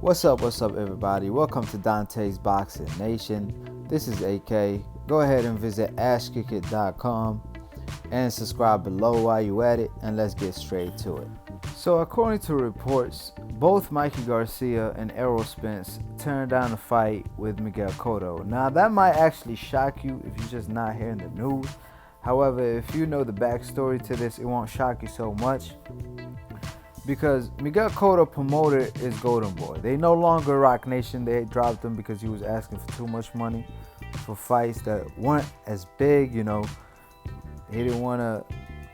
What's up, everybody? Welcome to Dante's Boxing Nation. This is AK. Go ahead and visit ashkickit.com and subscribe below while you at it, and let's get straight to it. So according to reports, both Mikey Garcia and Errol Spence turned down a fight with Miguel Cotto. Now that might actually shock you if you're just not hearing the news. However, if you know the backstory to this, it won't shock you so much, because Miguel Cotto promoter is Golden Boy. They no longer Rock Nation. They dropped him because he was asking for too much money for fights that weren't as big. He didn't want to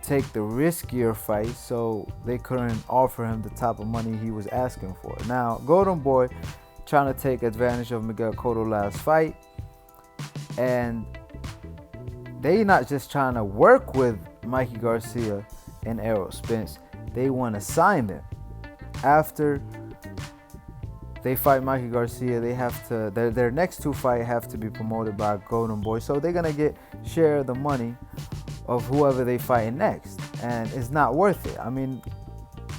take the riskier fights, so they couldn't offer him the type of money he was asking for. Now, Golden Boy trying to take advantage of Miguel Cotto's last fight, and they not just trying to work with Mikey Garcia and Errol Spence. They want to sign them. After they fight Mikey Garcia, they have to their next two fights have to be promoted by Golden Boy. So they're gonna get share of the money of whoever they fight next, and it's not worth it. I mean,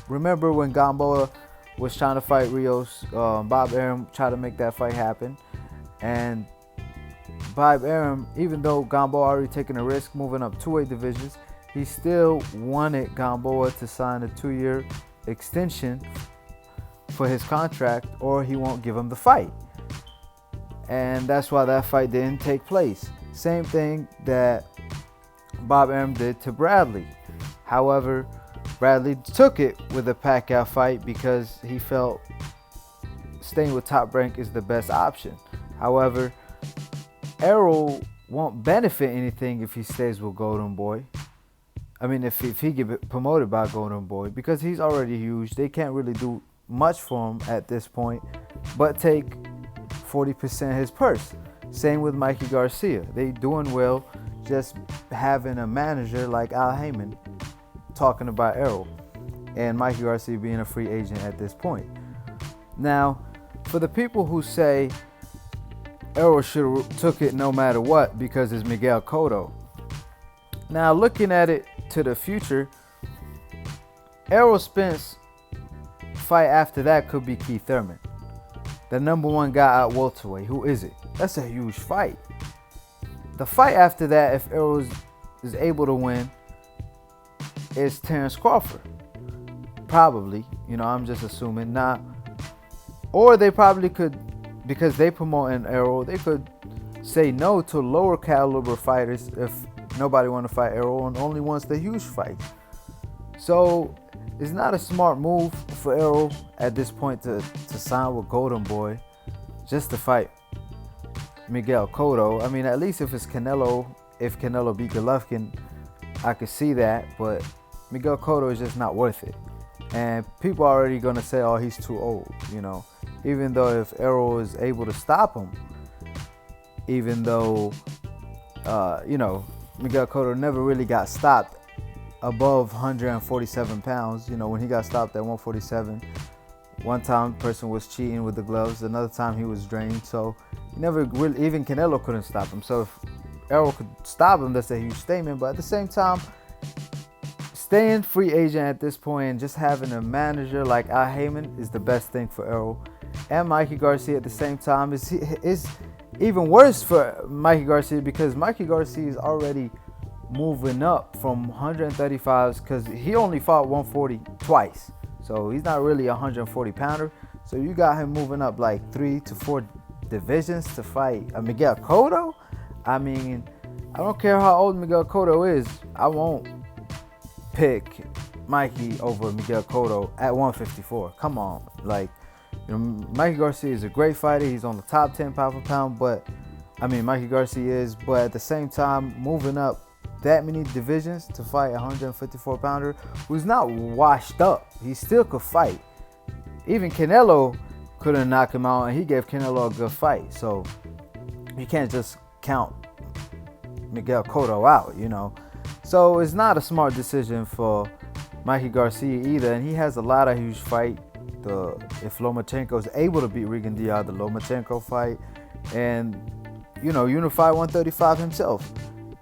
remember when Gamboa was trying to fight Rios? Bob Arum tried to make that fight happen, and Bob Arum, even though Gamboa already taken a risk moving up two-weight divisions, he still wanted Gamboa to sign a 2-year extension for his contract, or he won't give him the fight. And that's why that fight didn't take place. Same thing that Bob Arum did to Bradley. However, Bradley took it with a Pacquiao fight because he felt staying with Top Rank is the best option. However, Errol won't benefit anything if he stays with Golden Boy. I mean, if he get promoted by Golden Boy, because he's already huge. They can't really do much for him at this point, but take 40% of his purse. Same with Mikey Garcia. They doing well, just having a manager like Al Heyman talking about Errol, and Mikey Garcia being a free agent at this point. Now, for the people who say Errol should have took it no matter what because it's Miguel Cotto. Now, looking at it to the future, Errol Spence fight after that could be Keith Thurman, the #1 guy at welterweight. Who is it? That's a huge fight. The fight after that, if Errol is able to win, is Terrence Crawford. Probably, I'm just assuming. Now, or they probably could, because they promote an Errol, they could say no to lower caliber fighters if nobody want to fight Errol and only wants the huge fight. So it's not a smart move for Errol at this point to sign with Golden Boy just to fight Miguel Cotto. I mean, at least if it's Canelo, if Canelo beat Golovkin, I could see that, but Miguel Cotto is just not worth it. And people are already going to say, oh, he's too old, even though if Errol is able to stop him, even though, Miguel Cotto never really got stopped above 147 pounds. When he got stopped at 147, one time person was cheating with the gloves, another time he was drained. So he never really, even Canelo couldn't stop him. So if Errol could stop him, that's a huge statement. But at the same time, staying free agent at this point and just having a manager like Al Heyman is the best thing for Errol. And Mikey Garcia at the same time is even worse for Mikey Garcia, because Mikey Garcia is already moving up from 135s, because he only fought 140 twice. So he's not really a 140 pounder. So you got him moving up like 3 to 4 divisions to fight Miguel Cotto. I mean, I don't care how old Miguel Cotto is. I won't pick Mikey over Miguel Cotto at 154. Come on. Mikey Garcia is a great fighter. He's on the top 10 pound for pound, Mikey Garcia is, but at the same time, moving up that many divisions to fight a 154 pounder who's not washed up. He still could fight. Even Canelo couldn't knock him out, and he gave Canelo a good fight. So you can't just count Miguel Cotto out, So it's not a smart decision for Mikey Garcia either, and he has a lot of huge fight. If Lomachenko is able to beat Regan Diaz, the Lomachenko fight, and unify 135 himself.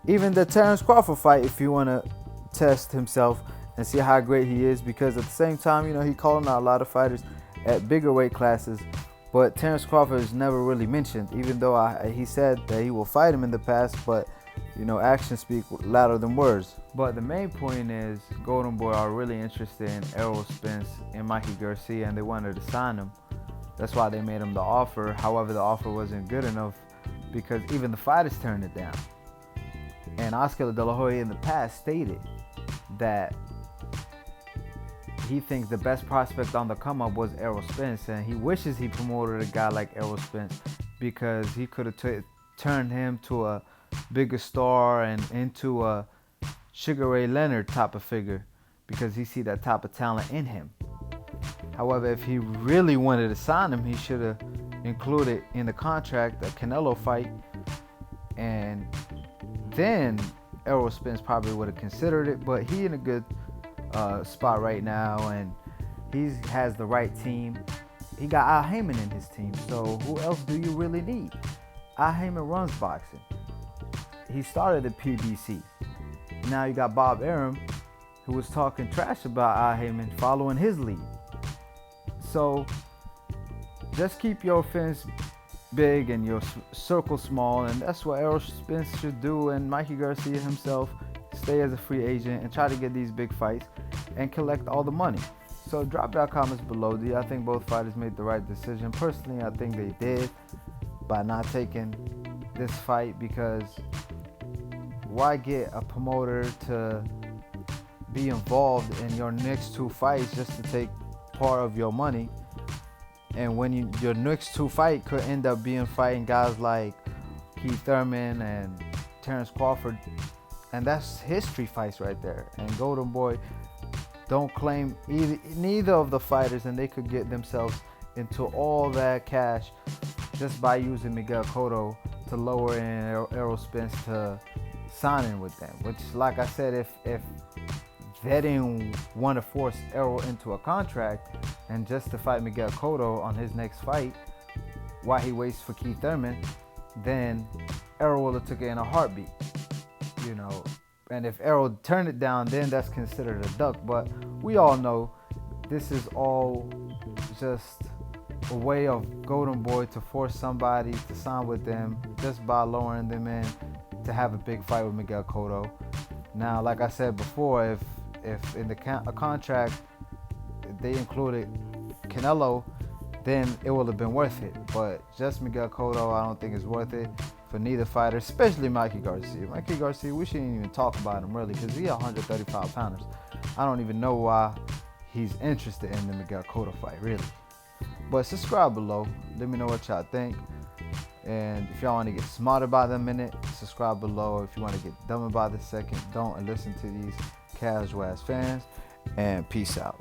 Even the Terrence Crawford fight, if you want to test himself and see how great he is, because at the same time, he calling out a lot of fighters at bigger weight classes But Terrence Crawford is never really mentioned, even though he said that he will fight him in the past. But actions speak louder than words. But the main point is Golden Boy are really interested in Errol Spence and Mikey Garcia, and they wanted to sign him. That's why they made him the offer. However, the offer wasn't good enough because even the fighters turned it down. And Oscar De La Hoya in the past stated that he thinks the best prospect on the come up was Errol Spence, and he wishes he promoted a guy like Errol Spence because he could have turned him to a bigger star and into a Sugar Ray Leonard type of figure because he see that type of talent in him. However, if he really wanted to sign him, he should have included in the contract a Canelo fight, and then Errol Spence probably would have considered it. But he in a good spot right now, and he has the right team. He got Al Heyman in his team, so who else do you really need? Al Heyman runs boxing. He started the PBC. Now you got Bob Arum, who was talking trash about Al Heyman, following his lead. So just keep your fence big and your circle small, and that's what Errol Spence should do, and Mikey Garcia himself stay as a free agent and try to get these big fights and collect all the money. So drop down comments below. Do y'all think both fighters made the right decision? Personally, I think they did by not taking this fight, because why get a promoter to be involved in your next two fights just to take part of your money, and when your next two fight could end up being fighting guys like Keith Thurman and Terrence Crawford, and that's history fights right there. And Golden Boy don't claim neither of the fighters, and they could get themselves into all that cash just by using Miguel Cotto to lower in Errol Spence to signing with them. Which, like I said, if they didn't want to force Errol into a contract and just to fight Miguel Cotto on his next fight while he waits for Keith Thurman, then Errol would have took it in a heartbeat, And if Errol turned it down, then that's considered a duck. But we all know this is all just a way of Golden Boy to force somebody to sign with them just by lowering them in to have a big fight with Miguel Cotto. Now, like I said before, if in the contract they included Canelo, then it would have been worth it. But just Miguel Cotto, I don't think it's worth it for neither fighter, especially Mikey Garcia. Mikey Garcia, we shouldn't even talk about him really, because he's 135 pounders. I don't even know why he's interested in the Miguel Cotto fight, really. But subscribe below. Let me know what y'all think. And if y'all want to get smarter by the minute, subscribe below. If you want to get dumber by the second, don't, and listen to these casual ass fans. And peace out.